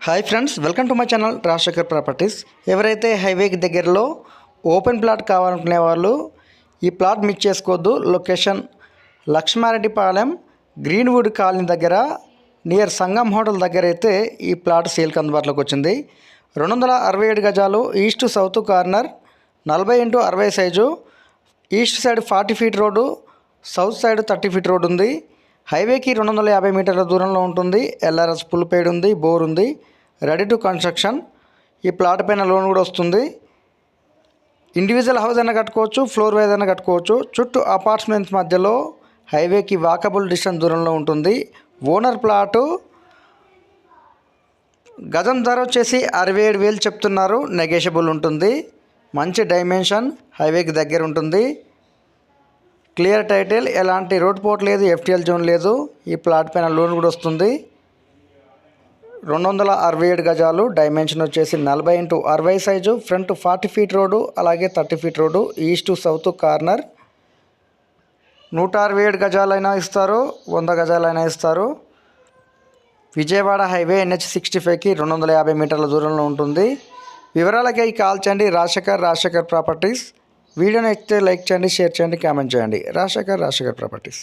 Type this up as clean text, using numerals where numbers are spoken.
Hi friends, welcome to my channel Rajasekhar properties. ఎవరైతే హైవేకి దగ్గరలో ఓపెన్ ప్లాట్ కావాలనుకునే వాళ్ళు ఈ ప్లాట్ మిస్ చేసుకోవద్దు. లొకేషన్ లక్ష్మారెడ్డిపాలెం గ్రీన్వుడ్ కాలనీ దగ్గర నియర్ సంగం హోటల్ దగ్గర అయితే ఈ ప్లాట్ సేల్కి అందుబాటులోకి వచ్చింది. 267 గజాలు, east south corner, 40x60 size, east side 40 feet road, south side 30 feet road ఉంది. హైవేకి 250 మీటర్ల దూరంలో ఉంటుంది. ఎల్ఆర్ఎస్ ఫుల్ పెయిడ్ ఉంది, బోర్ ఉంది, రెడీ టు కన్స్ట్రక్షన్. ఈ ప్లాట్ పైన లోన్ కూడా వస్తుంది. ఇండివిజువల్ హౌస్ అయినా కట్టుకోవచ్చు, ఫ్లోర్ వైజ్ అయినా కట్టుకోవచ్చు. చుట్టూ అపార్ట్మెంట్స్ మధ్యలో హైవేకి వాకబుల్ డిస్టెన్స్ దూరంలో ఉంటుంది. ఓనర్ ప్లాటు గజం ధర వచ్చేసి 67,000 చెప్తున్నారు. నెగోషియబుల్ ఉంటుంది. మంచి డైమెన్షన్, హైవేకి దగ్గర ఉంటుంది. క్లియర్ టైటిల్, ఎలాంటి రోడ్ పోర్ట్ లేదు, ఎఫ్టీఎల్ జోన్ లేదు. ఈ ప్లాట్ పైన లోన్ కూడా వస్తుంది. 267 గజాలు, డైమెన్షన్ వచ్చేసి 40x60 size, front 40 feet road, అలాగే 30 feet road, east south corner. 167 గజాలైనా ఇస్తారు, 100 గజాలైనా ఇస్తారు. విజయవాడ హైవే NH65కి 250 మీటర్ల దూరంలో ఉంటుంది. వివరాలకై కాల్ చేయండి. రాజశేఖర్ ప్రాపర్టీస్. వీడియోని ఎక్కితే లైక్ చేయండి, షేర్ చేయండి, కామెంట్ చేయండి. రాజశేఖర్ ప్రాపర్టీస్.